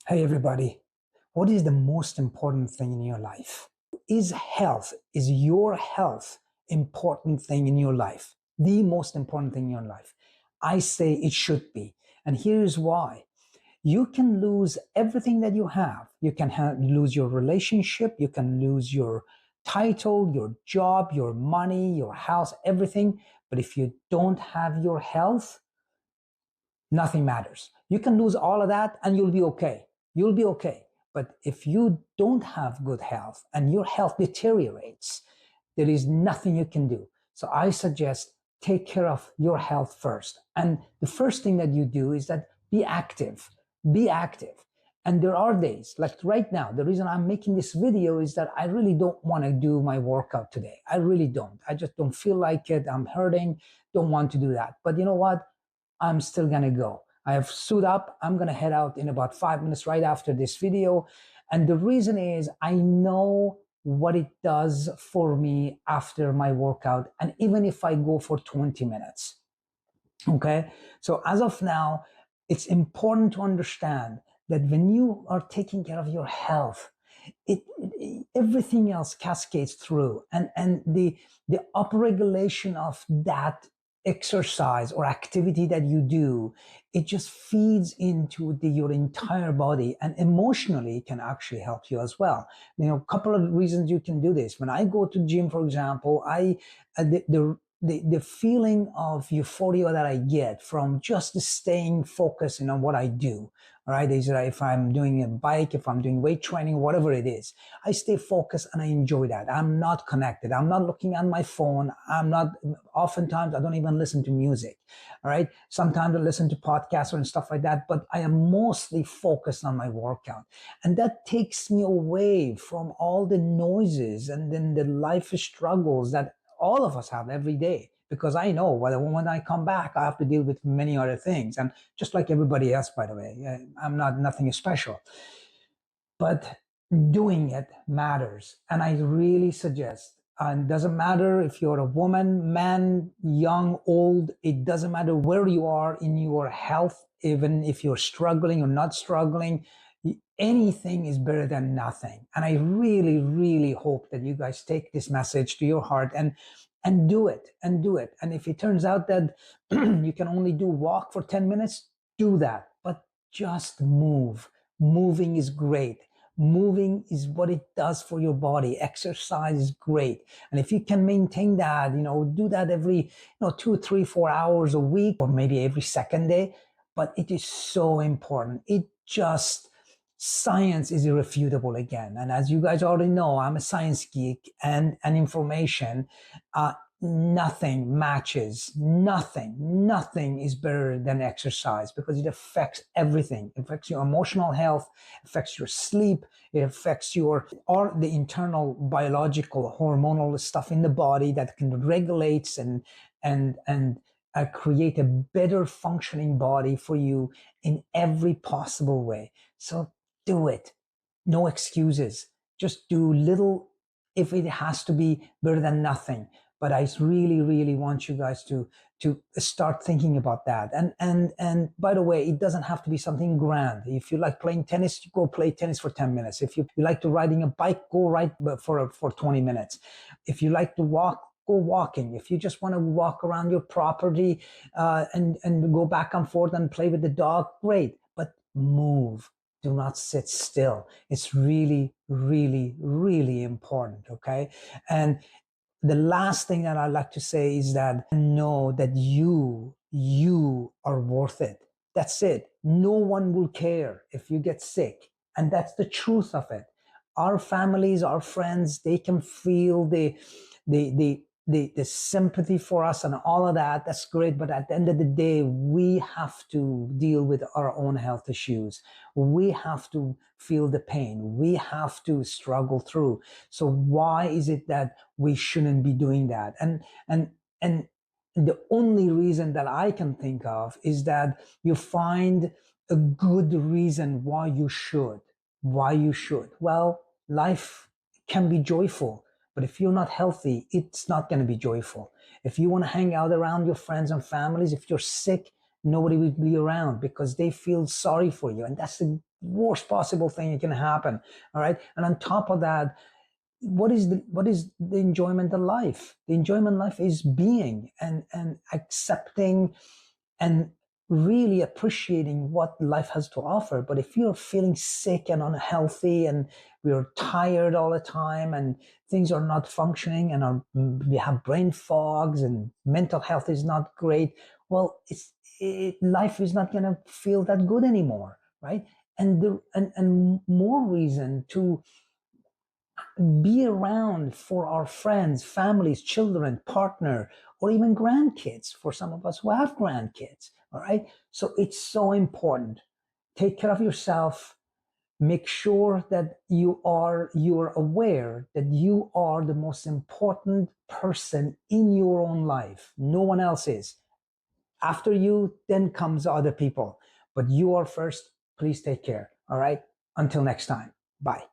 Hey everybody, what is the most important thing in your life? Is your health important thing in your life? The most important thing in your life? I say it should be. And here's why. You can lose everything that you have. You can lose your relationship. You can lose your title, your job, your money, your house, everything. But if you don't have your health, nothing matters. You can lose all of that and you'll be okay. You'll be okay. But if you don't have good health and your health deteriorates, there is nothing you can do. So I suggest take care of your health first. And the first thing that you do is that be active. Be active. And there are days, like right now, the reason I'm making this video is that I really don't want to do my workout today. I really don't. I just don't feel like it. I'm hurting, don't want to do that. But you know what? I'm still gonna go. I have suit up. I'm gonna head out in about 5 minutes right after this video. And the reason is I know what it does for me after my workout. And even if I go for 20 minutes, okay? So as of now, it's important to understand that when you are taking care of your health, everything else cascades through, and the upregulation of that exercise or activity that you do, it just feeds into your entire body, and emotionally it can actually help you as well. A couple of reasons you can do this. When I go to gym, for example, the feeling of euphoria that I get from just staying focused on what I do, all right, is that if I'm doing a bike, if I'm doing weight training, whatever it is, I stay focused and I enjoy that. I'm not connected. I'm not looking at my phone. Oftentimes I don't even listen to music. All right. Sometimes I listen to podcasts and stuff like that, but I am mostly focused on my workout. And that takes me away from all the noises and then the life struggles that all of us have every day, because I know when I come back, I have to deal with many other things. And just like everybody else, by the way, I'm not nothing special, but doing it matters. And I really suggest, and it doesn't matter if you're a woman, man, young, old, it doesn't matter where you are in your health, even if you're struggling or not struggling, anything is better than nothing. And I really, really hope that you guys take this message to your heart and do it and do it. And if it turns out that you can only walk for 10 minutes, do that. But just move. Moving is great. Moving is what it does for your body. Exercise is great. And if you can maintain that, do that every, 2, 3, 4 hours a week, or maybe every second day. But it is so important. Science is irrefutable again. And as you guys already know, I'm a science geek, and information, nothing matches, nothing is better than exercise, because it affects everything. It affects your emotional health, affects your sleep, it affects the internal biological hormonal stuff in the body that can regulates and create a better functioning body for you in every possible way. So do it. No excuses. Just do little if it has to be better than nothing. But I really, really want you guys to start thinking about that. And by the way, it doesn't have to be something grand. If you like playing tennis, go play tennis for 10 minutes. If you like to riding a bike, go ride for 20 minutes. If you like to walk, go walking. If you just want to walk around your property and go back and forth and play with the dog, great. But move. Do not sit still. It's really, really, really important. Okay. And the last thing that I'd like to say is that know that you are worth it. That's it. No one will care if you get sick. And that's the truth of it. Our families, our friends, they can feel the sympathy for us and all of that. That's great. But at the end of the day, we have to deal with our own health issues. We have to feel the pain. We have to struggle through. So why is it that we shouldn't be doing that? And the only reason that I can think of is that you find a good reason why you should. Well, life can be joyful, but if you're not healthy, it's not going to be joyful. If you want to hang out around your friends and families, if you're sick, nobody will be around because they feel sorry for you. And that's the worst possible thing that can happen. All right. And on top of that, what is the enjoyment of life? The enjoyment of life is being and accepting and really appreciating what life has to offer. But if you're feeling sick and unhealthy and we're tired all the time and things are not functioning and we have brain fogs and mental health is not great, well, life is not going to feel that good anymore, right? And more reason to be around for our friends, families, children, partner, or even grandkids for some of us who have grandkids. All right. So it's so important. Take care of yourself. Make sure that you're aware that you are the most important person in your own life. No one else is. After you, then comes other people. But you are first. Please take care. All right. Until next time. Bye.